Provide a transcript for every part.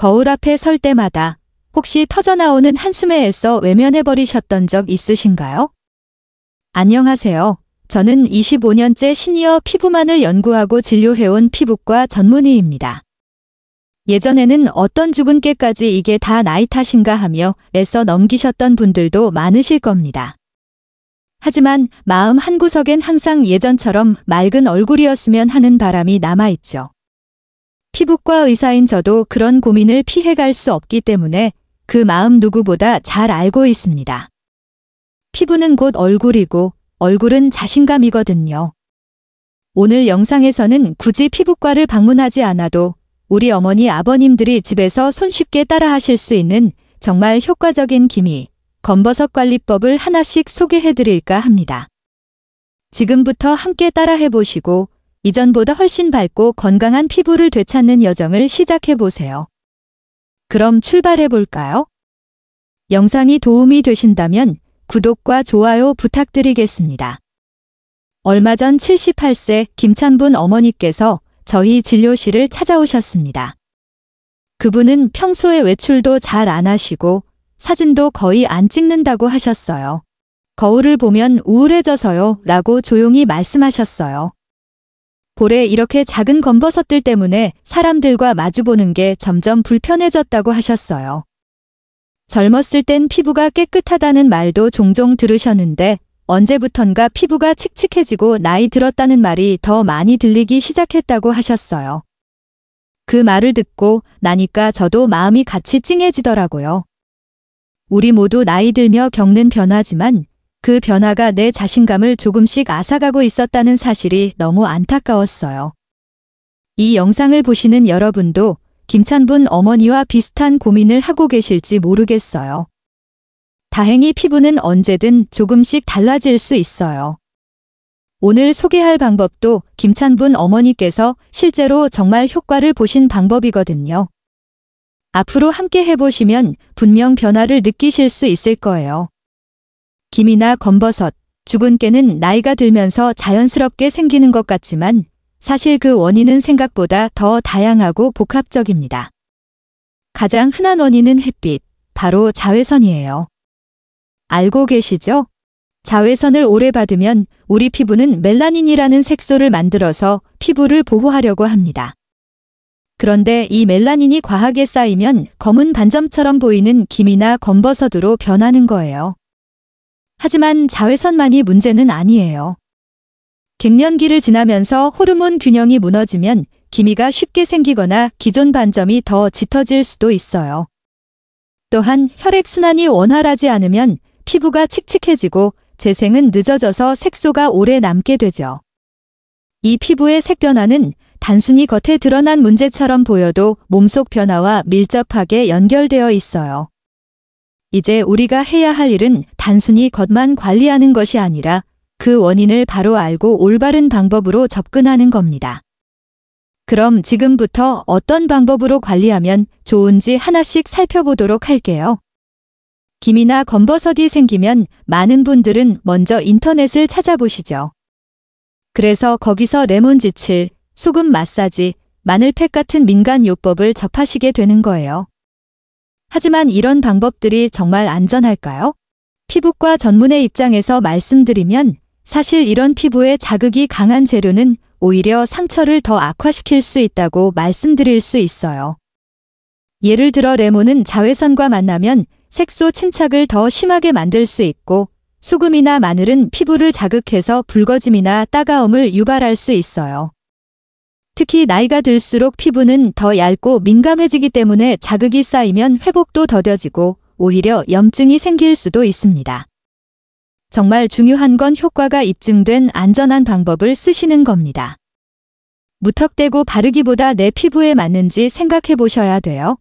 거울 앞에 설 때마다 혹시 터져나오는 한숨에 애써 외면해버리셨던 적 있으신가요? 안녕하세요. 저는 25년째 시니어 피부만을 연구하고 진료해온 피부과 전문의입니다. 예전에는 어떤 죽은 깨까지 이게 다 나이 탓인가 하며 애써 넘기셨던 분들도 많으실 겁니다. 하지만 마음 한구석엔 항상 예전처럼 맑은 얼굴이었으면 하는 바람이 남아있죠. 피부과 의사인 저도 그런 고민을 피해갈 수 없기 때문에 그 마음 누구보다 잘 알고 있습니다. 피부는 곧 얼굴이고 얼굴은 자신감이거든요. 오늘 영상에서는 굳이 피부과를 방문하지 않아도 우리 어머니 아버님들이 집에서 손쉽게 따라하실 수 있는 정말 효과적인 기미, 검버섯 관리법을 하나씩 소개해드릴까 합니다. 지금부터 함께 따라해보시고 이전보다 훨씬 밝고 건강한 피부를 되찾는 여정을 시작해보세요. 그럼 출발해볼까요? 영상이 도움이 되신다면 구독과 좋아요 부탁드리겠습니다. 얼마 전 78세 김찬분 어머니께서 저희 진료실을 찾아오셨습니다. 그분은 평소에 외출도 잘 안 하시고 사진도 거의 안 찍는다고 하셨어요. 거울을 보면 우울해져서요 라고 조용히 말씀하셨어요. 볼에 이렇게 작은 검버섯들 때문에 사람들과 마주보는 게 점점 불편해졌다고 하셨어요. 젊었을 땐 피부가 깨끗하다는 말도 종종 들으셨는데 언제부턴가 피부가 칙칙해지고 나이 들었다는 말이 더 많이 들리기 시작했다고 하셨어요. 그 말을 듣고 나니까 저도 마음이 같이 찡해지더라고요. 우리 모두 나이 들며 겪는 변화지만 그 변화가 내 자신감을 조금씩 앗아가고 있었다는 사실이 너무 안타까웠어요. 이 영상을 보시는 여러분도 김찬분 어머니와 비슷한 고민을 하고 계실지 모르겠어요. 다행히 피부는 언제든 조금씩 달라질 수 있어요. 오늘 소개할 방법도 김찬분 어머니께서 실제로 정말 효과를 보신 방법이거든요. 앞으로 함께 해보시면 분명 변화를 느끼실 수 있을 거예요. 기미나 검버섯, 죽은 깨는 나이가 들면서 자연스럽게 생기는 것 같지만 사실 그 원인은 생각보다 더 다양하고 복합적입니다. 가장 흔한 원인은 햇빛, 바로 자외선이에요. 알고 계시죠? 자외선을 오래 받으면 우리 피부는 멜라닌이라는 색소를 만들어서 피부를 보호하려고 합니다. 그런데 이 멜라닌이 과하게 쌓이면 검은 반점처럼 보이는 기미나 검버섯으로 변하는 거예요. 하지만 자외선만이 문제는 아니에요. 갱년기를 지나면서 호르몬 균형이 무너지면 기미가 쉽게 생기거나 기존 반점이 더 짙어질 수도 있어요. 또한 혈액순환이 원활하지 않으면 피부가 칙칙해지고 재생은 늦어져서 색소가 오래 남게 되죠. 이 피부의 색변화는 단순히 겉에 드러난 문제처럼 보여도 몸속 변화와 밀접하게 연결되어 있어요. 이제 우리가 해야 할 일은 단순히 겉만 관리하는 것이 아니라 그 원인을 바로 알고 올바른 방법으로 접근하는 겁니다. 그럼 지금부터 어떤 방법으로 관리하면 좋은지 하나씩 살펴보도록 할게요. 기미나 검버섯이 생기면 많은 분들은 먼저 인터넷을 찾아보시죠. 그래서 거기서 레몬 지칠, 소금 마사지, 마늘팩 같은 민간 요법을 접하시게 되는 거예요. 하지만 이런 방법들이 정말 안전할까요? 피부과 전문의 입장에서 말씀드리면 사실 이런 피부에 자극이 강한 재료는 오히려 상처를 더 악화시킬 수 있다고 말씀드릴 수 있어요. 예를 들어 레몬은 자외선과 만나면 색소 침착을 더 심하게 만들 수 있고 소금이나 마늘은 피부를 자극해서 붉어짐이나 따가움을 유발할 수 있어요. 특히 나이가 들수록 피부는 더 얇고 민감해지기 때문에 자극이 쌓이면 회복도 더뎌지고 오히려 염증이 생길 수도 있습니다. 정말 중요한 건 효과가 입증된 안전한 방법을 쓰시는 겁니다. 무턱대고 바르기보다 내 피부에 맞는지 생각해 보셔야 돼요.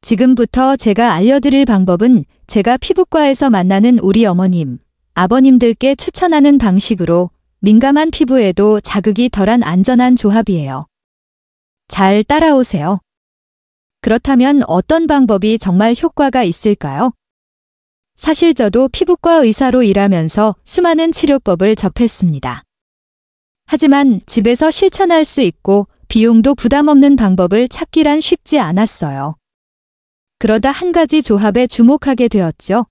지금부터 제가 알려드릴 방법은 제가 피부과에서 만나는 우리 어머님, 아버님들께 추천하는 방식으로 민감한 피부에도 자극이 덜한 안전한 조합이에요. 잘 따라오세요. 그렇다면 어떤 방법이 정말 효과가 있을까요? 사실 저도 피부과 의사로 일하면서 수많은 치료법을 접했습니다. 하지만 집에서 실천할 수 있고 비용도 부담 없는 방법을 찾기란 쉽지 않았어요. 그러다 한 가지 조합에 주목하게 되었죠.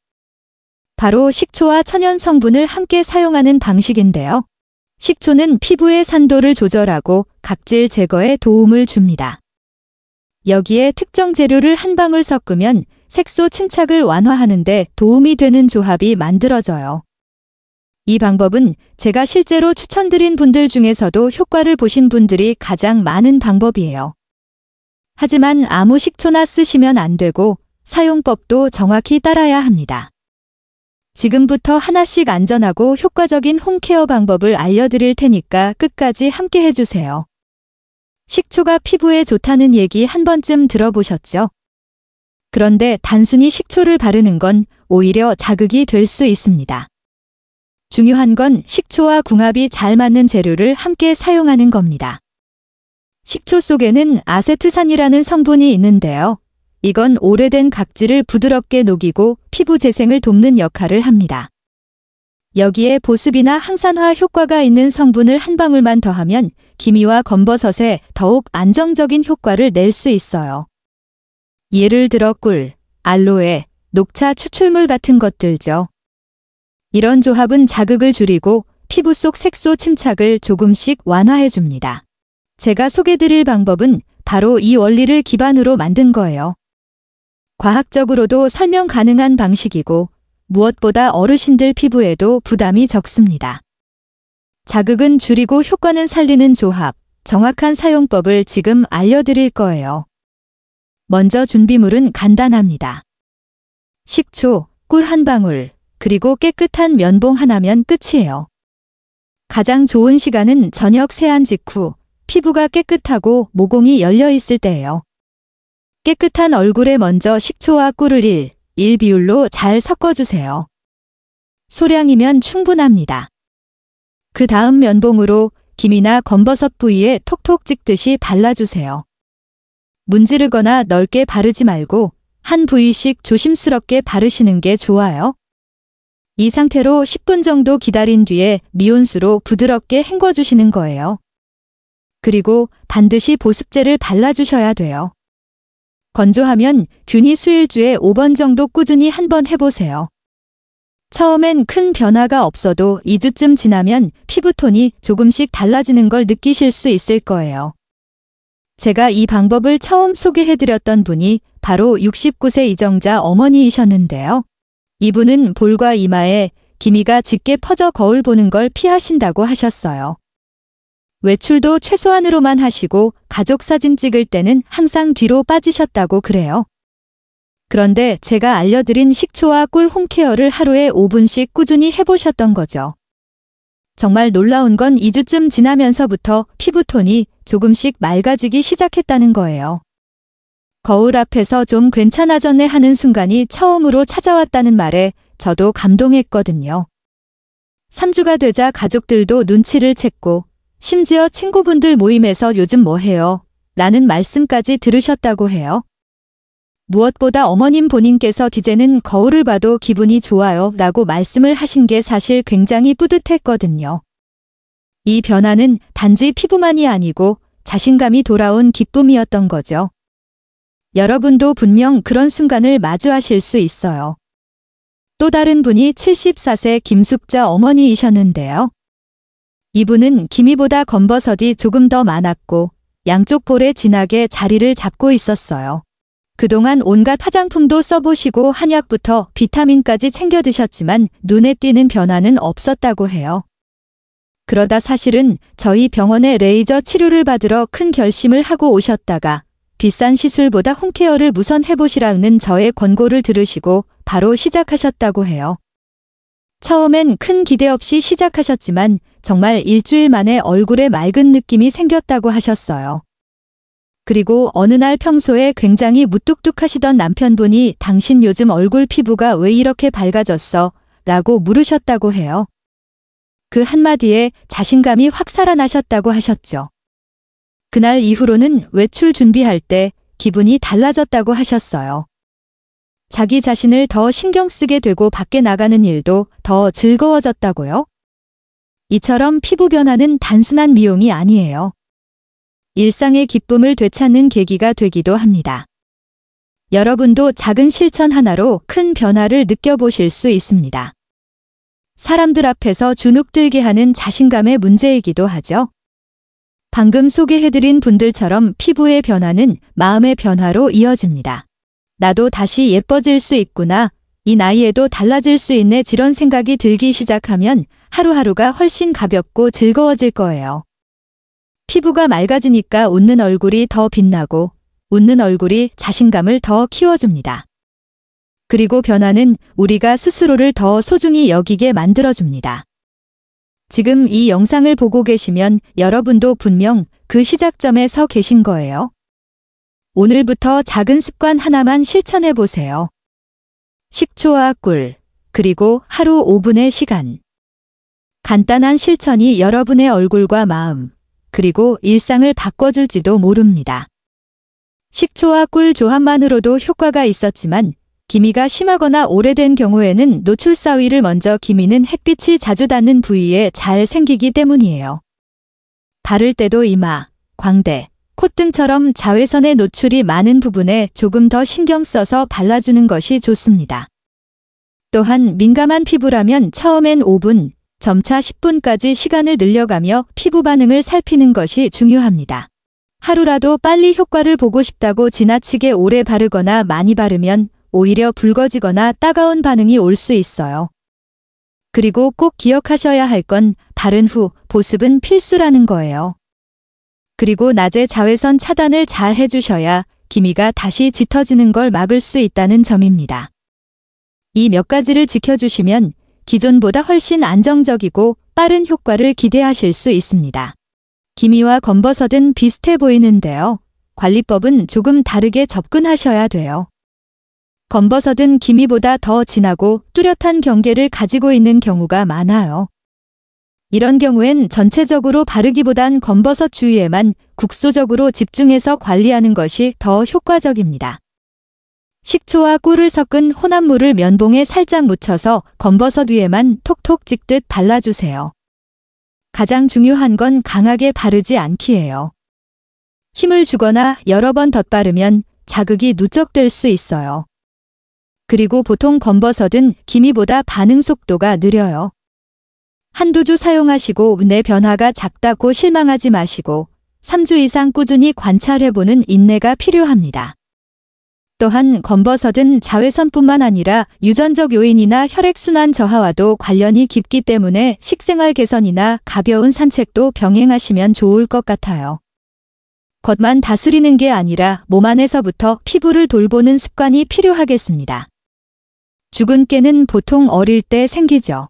바로 식초와 천연 성분을 함께 사용하는 방식인데요. 식초는 피부의 산도를 조절하고 각질 제거에 도움을 줍니다. 여기에 특정 재료를 한 방울 섞으면 색소 침착을 완화하는 데 도움이 되는 조합이 만들어져요. 이 방법은 제가 실제로 추천드린 분들 중에서도 효과를 보신 분들이 가장 많은 방법이에요. 하지만 아무 식초나 쓰시면 안 되고 사용법도 정확히 따라야 합니다. 지금부터 하나씩 안전하고 효과적인 홈케어 방법을 알려드릴 테니까 끝까지 함께 해주세요. 식초가 피부에 좋다는 얘기 한 번쯤 들어보셨죠? 그런데 단순히 식초를 바르는 건 오히려 자극이 될 수 있습니다. 중요한 건 식초와 궁합이 잘 맞는 재료를 함께 사용하는 겁니다. 식초 속에는 아세트산이라는 성분이 있는데요. 이건 오래된 각질을 부드럽게 녹이고 피부 재생을 돕는 역할을 합니다. 여기에 보습이나 항산화 효과가 있는 성분을 한 방울만 더하면 기미와 검버섯에 더욱 안정적인 효과를 낼 수 있어요. 예를 들어 꿀, 알로에, 녹차 추출물 같은 것들죠. 이런 조합은 자극을 줄이고 피부 속 색소 침착을 조금씩 완화해줍니다. 제가 소개드릴 방법은 바로 이 원리를 기반으로 만든 거예요. 과학적으로도 설명 가능한 방식이고 무엇보다 어르신들 피부에도 부담이 적습니다. 자극은 줄이고 효과는 살리는 조합, 정확한 사용법을 지금 알려드릴 거예요. 먼저 준비물은 간단합니다. 식초, 꿀 한 방울, 그리고 깨끗한 면봉 하나면 끝이에요. 가장 좋은 시간은 저녁 세안 직후 피부가 깨끗하고 모공이 열려 있을 때예요. 깨끗한 얼굴에 먼저 식초와 꿀을 1 비율로 잘 섞어주세요. 소량이면 충분합니다. 그 다음 면봉으로 기미나 검버섯 부위에 톡톡 찍듯이 발라주세요. 문지르거나 넓게 바르지 말고 한 부위씩 조심스럽게 바르시는 게 좋아요. 이 상태로 10분 정도 기다린 뒤에 미온수로 부드럽게 헹궈주시는 거예요. 그리고 반드시 보습제를 발라주셔야 돼요. 건조하면 균이 수일주에 5번 정도 꾸준히 한번 해보세요. 처음엔 큰 변화가 없어도 2주쯤 지나면 피부톤이 조금씩 달라지는 걸 느끼실 수 있을 거예요. 제가 이 방법을 처음 소개해드렸던 분이 바로 69세 이정자 어머니이셨는데요. 이분은 볼과 이마에 기미가 짙게 퍼져 거울 보는 걸 피하신다고 하셨어요. 외출도 최소한으로만 하시고 가족 사진 찍을 때는 항상 뒤로 빠지셨다고 그래요. 그런데 제가 알려드린 식초와 꿀 홈케어를 하루에 5분씩 꾸준히 해보셨던 거죠. 정말 놀라운 건 2주쯤 지나면서부터 피부톤이 조금씩 맑아지기 시작했다는 거예요. 거울 앞에서 좀 괜찮아졌네 하는 순간이 처음으로 찾아왔다는 말에 저도 감동했거든요. 3주가 되자 가족들도 눈치를 챘고 심지어 친구분들 모임에서 요즘 뭐 해요? 라는 말씀까지 들으셨다고 해요. 무엇보다 어머님 본인께서 이제는 거울을 봐도 기분이 좋아요 라고 말씀을 하신 게 사실 굉장히 뿌듯했거든요. 이 변화는 단지 피부만이 아니고 자신감이 돌아온 기쁨이었던 거죠. 여러분도 분명 그런 순간을 마주하실 수 있어요. 또 다른 분이 74세 김숙자 어머니이셨는데요. 이분은 기미보다 검버섯이 조금 더 많았고 양쪽 볼에 진하게 자리를 잡고 있었어요. 그동안 온갖 화장품도 써보시고 한약부터 비타민까지 챙겨 드셨지만 눈에 띄는 변화는 없었다고 해요. 그러다 사실은 저희 병원에 레이저 치료를 받으러 큰 결심을 하고 오셨다가 비싼 시술보다 홈케어를 우선 해보시라는 저의 권고를 들으시고 바로 시작하셨다고 해요. 처음엔 큰 기대 없이 시작하셨지만 정말 일주일 만에 얼굴에 맑은 느낌이 생겼다고 하셨어요. 그리고 어느 날 평소에 굉장히 무뚝뚝하시던 남편분이 당신 요즘 얼굴 피부가 왜 이렇게 밝아졌어? 라고 물으셨다고 해요. 그 한마디에 자신감이 확 살아나셨다고 하셨죠. 그날 이후로는 외출 준비할 때 기분이 달라졌다고 하셨어요. 자기 자신을 더 신경 쓰게 되고 밖에 나가는 일도 더 즐거워졌다고요? 이처럼 피부 변화는 단순한 미용이 아니에요. 일상의 기쁨을 되찾는 계기가 되기도 합니다. 여러분도 작은 실천 하나로 큰 변화를 느껴보실 수 있습니다. 사람들 앞에서 주눅들게 하는 자신감의 문제이기도 하죠. 방금 소개해드린 분들처럼 피부의 변화는 마음의 변화로 이어집니다. 나도 다시 예뻐질 수 있구나. 이 나이에도 달라질 수 있네. 이런 생각이 들기 시작하면 하루하루가 훨씬 가볍고 즐거워질 거예요. 피부가 맑아지니까 웃는 얼굴이 더 빛나고 웃는 얼굴이 자신감을 더 키워줍니다. 그리고 변화는 우리가 스스로를 더 소중히 여기게 만들어줍니다. 지금 이 영상을 보고 계시면 여러분도 분명 그 시작점에 서 계신 거예요. 오늘부터 작은 습관 하나만 실천해 보세요. 식초와 꿀, 그리고 하루 5분의 시간. 간단한 실천이 여러분의 얼굴과 마음, 그리고 일상을 바꿔줄지도 모릅니다. 식초와 꿀 조합만으로도 효과가 있었지만 기미가 심하거나 오래된 경우에는 노출 사위를 먼저 기미는 햇빛이 자주 닿는 부위에 잘 생기기 때문이에요. 바를 때도 이마, 광대, 콧등처럼 자외선의 노출이 많은 부분에 조금 더 신경 써서 발라주는 것이 좋습니다. 또한 민감한 피부라면 처음엔 5분, 점차 10분까지 시간을 늘려가며 피부 반응을 살피는 것이 중요합니다. 하루라도 빨리 효과를 보고 싶다고 지나치게 오래 바르거나 많이 바르면 오히려 붉어지거나 따가운 반응이 올 수 있어요. 그리고 꼭 기억하셔야 할 건 바른 후 보습은 필수라는 거예요. 그리고 낮에 자외선 차단을 잘 해주셔야 기미가 다시 짙어지는 걸 막을 수 있다는 점입니다. 이 몇 가지를 지켜주시면 기존보다 훨씬 안정적이고 빠른 효과를 기대하실 수 있습니다. 기미와 검버섯은 비슷해 보이는데요. 관리법은 조금 다르게 접근하셔야 돼요. 검버섯은 기미보다 더 진하고 뚜렷한 경계를 가지고 있는 경우가 많아요. 이런 경우엔 전체적으로 바르기보단 검버섯 주위에만 국소적으로 집중해서 관리하는 것이 더 효과적입니다. 식초와 꿀을 섞은 혼합물을 면봉에 살짝 묻혀서 검버섯 위에만 톡톡 찍듯 발라주세요. 가장 중요한 건 강하게 바르지 않기예요. 힘을 주거나 여러 번 덧바르면 자극이 누적될 수 있어요. 그리고 보통 검버섯은 기미보다 반응 속도가 느려요. 한두 주 사용하시고 내 변화가 작다고 실망하지 마시고 3주 이상 꾸준히 관찰해보는 인내가 필요합니다. 또한 검버섯은 자외선뿐만 아니라 유전적 요인이나 혈액순환 저하와도 관련이 깊기 때문에 식생활 개선이나 가벼운 산책도 병행하시면 좋을 것 같아요. 겉만 다스리는 게 아니라 몸 안에서부터 피부를 돌보는 습관이 필요하겠습니다. 주근깨는 보통 어릴 때 생기죠.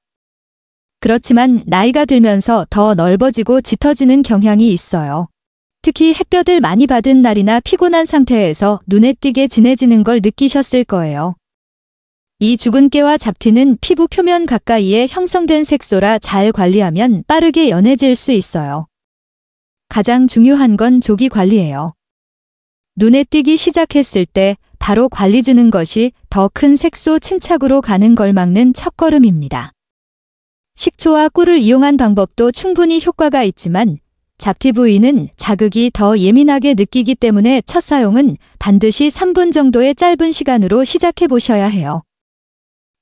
그렇지만 나이가 들면서 더 넓어지고 짙어지는 경향이 있어요. 특히 햇볕을 많이 받은 날이나 피곤한 상태에서 눈에 띄게 진해지는 걸 느끼셨을 거예요. 이 주근깨와 잡티는 피부 표면 가까이에 형성된 색소라 잘 관리하면 빠르게 연해질 수 있어요. 가장 중요한 건 조기 관리예요. 눈에 띄기 시작했을 때 바로 관리 주는 것이 더 큰 색소 침착으로 가는 걸 막는 첫걸음입니다. 식초와 꿀을 이용한 방법도 충분히 효과가 있지만 잡티 부위는 자극이 더 예민하게 느끼기 때문에 첫 사용은 반드시 3분 정도의 짧은 시간으로 시작해 보셔야 해요.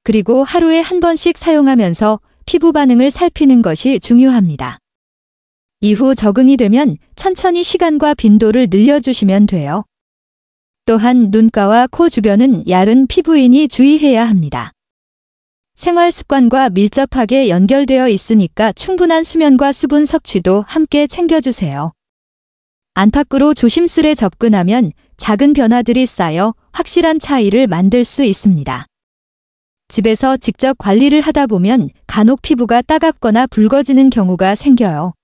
그리고 하루에 한 번씩 사용하면서 피부 반응을 살피는 것이 중요합니다. 이후 적응이 되면 천천히 시간과 빈도를 늘려주시면 돼요. 또한 눈가와 코 주변은 야른 피부인이 주의해야 합니다. 생활 습관과 밀접하게 연결되어 있으니까 충분한 수면과 수분 섭취도 함께 챙겨주세요. 안팎으로 조심스레 접근하면 작은 변화들이 쌓여 확실한 차이를 만들 수 있습니다. 집에서 직접 관리를 하다 보면 간혹 피부가 따갑거나 붉어지는 경우가 생겨요.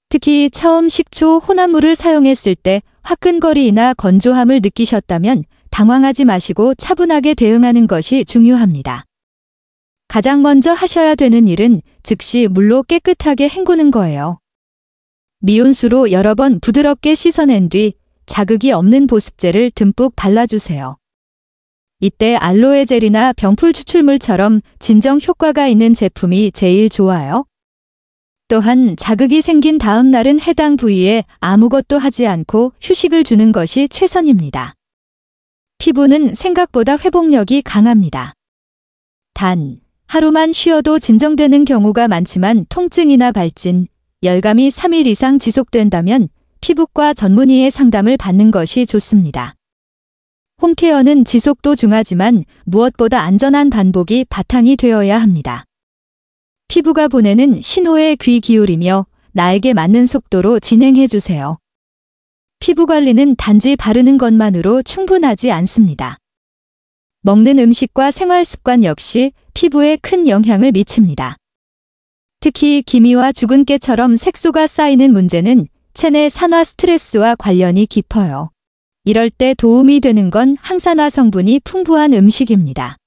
특히 처음 식초 혼합물을 사용했을 때 화끈거리나 건조함을 느끼셨다면 당황하지 마시고 차분하게 대응하는 것이 중요합니다. 가장 먼저 하셔야 되는 일은 즉시 물로 깨끗하게 헹구는 거예요. 미온수로 여러 번 부드럽게 씻어낸 뒤 자극이 없는 보습제를 듬뿍 발라주세요. 이때 알로에 젤이나 병풀 추출물처럼 진정 효과가 있는 제품이 제일 좋아요. 또한 자극이 생긴 다음 날은 해당 부위에 아무것도 하지 않고 휴식을 주는 것이 최선입니다. 피부는 생각보다 회복력이 강합니다. 단, 하루만 쉬어도 진정되는 경우가 많지만 통증이나 발진, 열감이 3일 이상 지속된다면 피부과 전문의의 상담을 받는 것이 좋습니다. 홈케어는 지속도 중하지만 무엇보다 안전한 반복이 바탕이 되어야 합니다. 피부가 보내는 신호에 귀 기울이며 나에게 맞는 속도로 진행해 주세요. 피부 관리는 단지 바르는 것만으로 충분하지 않습니다. 먹는 음식과 생활 습관 역시 피부에 큰 영향을 미칩니다. 특히 기미와 죽은 깨처럼 색소가 쌓이는 문제는 체내 산화 스트레스와 관련이 깊어요. 이럴 때 도움이 되는 건 항산화 성분이 풍부한 음식입니다.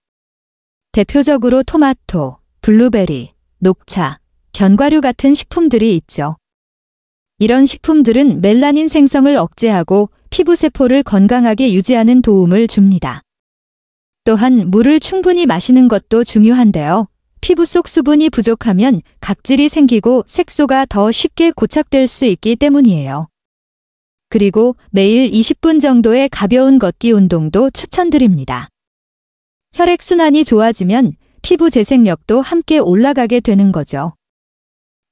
대표적으로 토마토, 블루베리, 녹차, 견과류 같은 식품들이 있죠. 이런 식품들은 멜라닌 생성을 억제하고 피부세포를 건강하게 유지하는 도움을 줍니다. 또한 물을 충분히 마시는 것도 중요한데요. 피부 속 수분이 부족하면 각질이 생기고 색소가 더 쉽게 고착될 수 있기 때문이에요. 그리고 매일 20분 정도의 가벼운 걷기 운동도 추천드립니다. 혈액순환이 좋아지면 피부 재생력도 함께 올라가게 되는 거죠.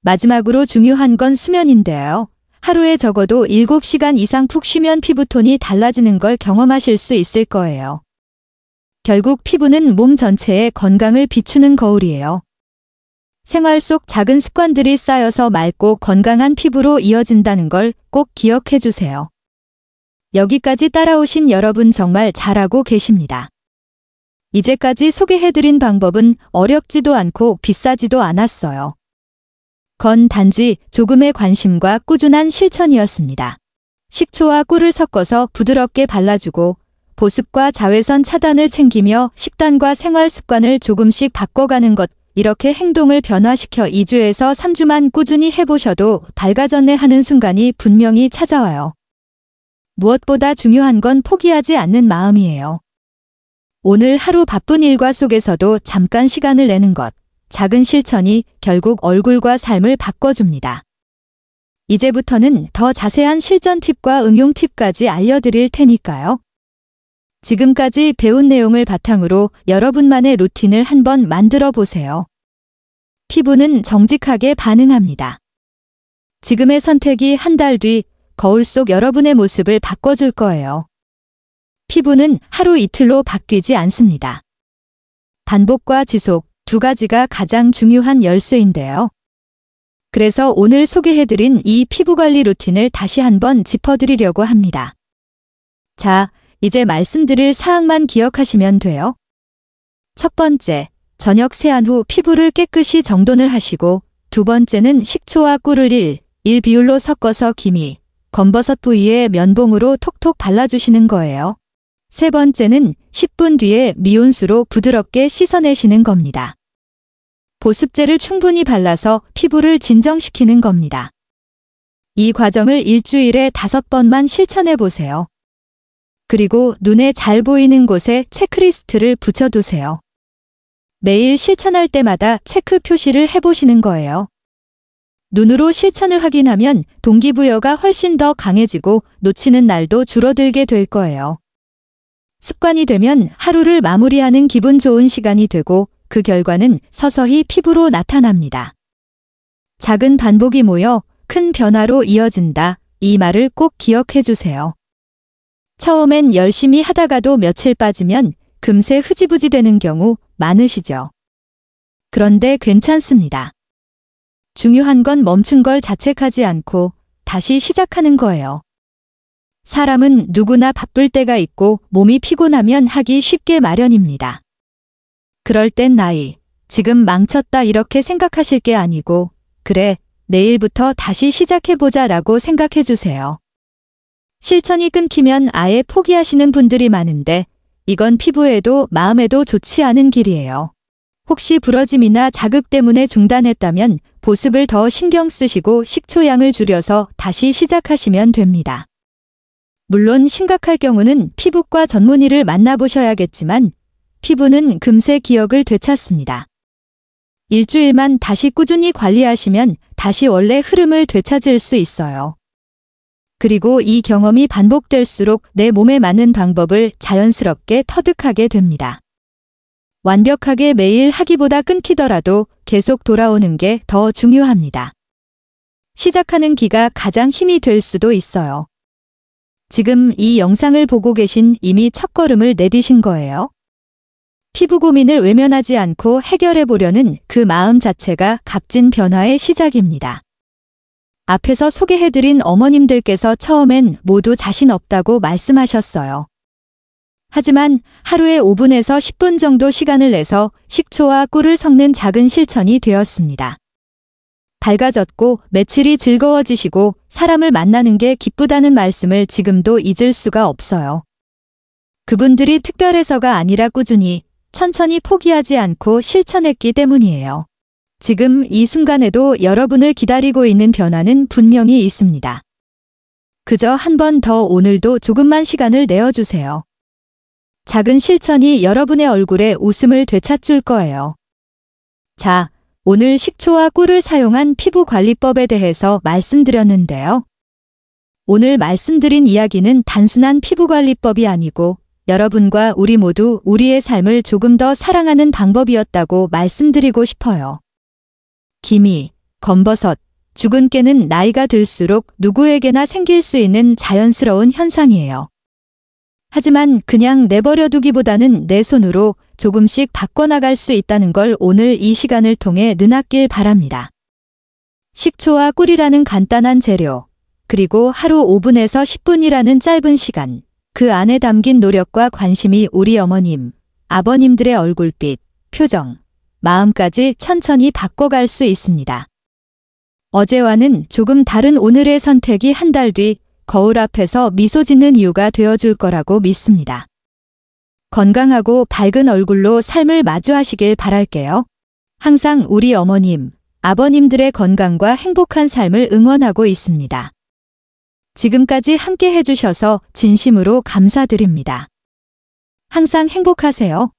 마지막으로 중요한 건 수면인데요. 하루에 적어도 7시간 이상 푹 쉬면 피부톤이 달라지는 걸 경험하실 수 있을 거예요. 결국 피부는 몸 전체의 건강을 비추는 거울이에요. 생활 속 작은 습관들이 쌓여서 맑고 건강한 피부로 이어진다는 걸 꼭 기억해 주세요. 여기까지 따라오신 여러분 정말 잘하고 계십니다. 이제까지 소개해드린 방법은 어렵지도 않고 비싸지도 않았어요. 건 단지 조금의 관심과 꾸준한 실천이었습니다. 식초와 꿀을 섞어서 부드럽게 발라주고 보습과 자외선 차단을 챙기며 식단과 생활 습관을 조금씩 바꿔가는 것, 이렇게 행동을 변화시켜 2주에서 3주만 꾸준히 해보셔도 밝아졌네 하는 순간이 분명히 찾아와요. 무엇보다 중요한 건 포기하지 않는 마음이에요. 오늘 하루 바쁜 일과 속에서도 잠깐 시간을 내는 것, 작은 실천이 결국 얼굴과 삶을 바꿔줍니다. 이제부터는 더 자세한 실전 팁과 응용 팁까지 알려드릴 테니까요. 지금까지 배운 내용을 바탕으로 여러분만의 루틴을 한번 만들어 보세요. 피부는 정직하게 반응합니다. 지금의 선택이 한 달 뒤 거울 속 여러분의 모습을 바꿔줄 거예요. 피부는 하루 이틀로 바뀌지 않습니다. 반복과 지속, 두 가지가 가장 중요한 열쇠인데요. 그래서 오늘 소개해드린 이 피부관리 루틴을 다시 한번 짚어드리려고 합니다. 자, 이제 말씀드릴 사항만 기억하시면 돼요. 첫 번째, 저녁 세안 후 피부를 깨끗이 정돈을 하시고, 두 번째는 식초와 꿀을 1 비율로 섞어서 기미, 검버섯 부위에 면봉으로 톡톡 발라주시는 거예요. 세 번째는 10분 뒤에 미온수로 부드럽게 씻어내시는 겁니다. 보습제를 충분히 발라서 피부를 진정시키는 겁니다. 이 과정을 일주일에 5번만 실천해 보세요. 그리고 눈에 잘 보이는 곳에 체크리스트를 붙여두세요. 매일 실천할 때마다 체크 표시를 해보시는 거예요. 눈으로 실천을 확인하면 동기부여가 훨씬 더 강해지고 놓치는 날도 줄어들게 될 거예요. 습관이 되면 하루를 마무리하는 기분 좋은 시간이 되고 그 결과는 서서히 피부로 나타납니다. 작은 반복이 모여 큰 변화로 이어진다. 이 말을 꼭 기억해 주세요. 처음엔 열심히 하다가도 며칠 빠지면 금세 흐지부지 되는 경우 많으시죠? 그런데 괜찮습니다. 중요한 건 멈춘 걸 자책하지 않고 다시 시작하는 거예요. 사람은 누구나 바쁠 때가 있고 몸이 피곤하면 하기 쉽게 마련입니다. 그럴 땐 지금 망쳤다 이렇게 생각하실 게 아니고 그래, 내일부터 다시 시작해보자 라고 생각해 주세요. 실천이 끊기면 아예 포기하시는 분들이 많은데 이건 피부에도 마음에도 좋지 않은 길이에요. 혹시 부러짐이나 자극 때문에 중단했다면 보습을 더 신경 쓰시고 식초량을 줄여서 다시 시작하시면 됩니다. 물론 심각할 경우는 피부과 전문의를 만나보셔야겠지만 피부는 금세 기억을 되찾습니다. 일주일만 다시 꾸준히 관리하시면 다시 원래 흐름을 되찾을 수 있어요. 그리고 이 경험이 반복될수록 내 몸에 맞는 방법을 자연스럽게 터득하게 됩니다. 완벽하게 매일 하기보다 끊기더라도 계속 돌아오는 게 더 중요합니다. 시작하는 기가 가장 힘이 될 수도 있어요. 지금 이 영상을 보고 계신 이미 첫걸음을 내디신 거예요. 피부 고민을 외면하지 않고 해결해 보려는 그 마음 자체가 값진 변화의 시작입니다. 앞에서 소개해드린 어머님들께서 처음엔 모두 자신 없다고 말씀하셨어요. 하지만 하루에 5분에서 10분 정도 시간을 내서 식초와 꿀을 섞는 작은 실천이 되었습니다. 밝아졌고 며칠이 즐거워지시고 사람을 만나는 게 기쁘다는 말씀을 지금도 잊을 수가 없어요. 그분들이 특별해서가 아니라 꾸준히, 천천히 포기하지 않고 실천했기 때문이에요. 지금 이 순간에도 여러분을 기다리고 있는 변화는 분명히 있습니다. 그저 한 번 더 오늘도 조금만 시간을 내어주세요. 작은 실천이 여러분의 얼굴에 웃음을 되찾을 거예요. 자, 오늘 식초와 꿀을 사용한 피부관리법에 대해서 말씀드렸는데요. 오늘 말씀드린 이야기는 단순한 피부관리법이 아니고 여러분과 우리 모두 우리의 삶을 조금 더 사랑하는 방법이었다고 말씀드리고 싶어요. 기미, 검버섯, 죽은 깨는 나이가 들수록 누구에게나 생길 수 있는 자연스러운 현상이에요. 하지만 그냥 내버려 두기보다는 내 손으로 조금씩 바꿔나갈 수 있다는 걸 오늘 이 시간을 통해 느끼길 바랍니다. 식초와 꿀이라는 간단한 재료, 그리고 하루 5분에서 10분이라는 짧은 시간, 그 안에 담긴 노력과 관심이 우리 어머님, 아버님들의 얼굴빛, 표정, 마음까지 천천히 바꿔갈 수 있습니다. 어제와는 조금 다른 오늘의 선택이 한 달 뒤 거울 앞에서 미소 짓는 이유가 되어줄 거라고 믿습니다. 건강하고 밝은 얼굴로 삶을 마주하시길 바랄게요. 항상 우리 어머님, 아버님들의 건강과 행복한 삶을 응원하고 있습니다. 지금까지 함께 해주셔서 진심으로 감사드립니다. 항상 행복하세요.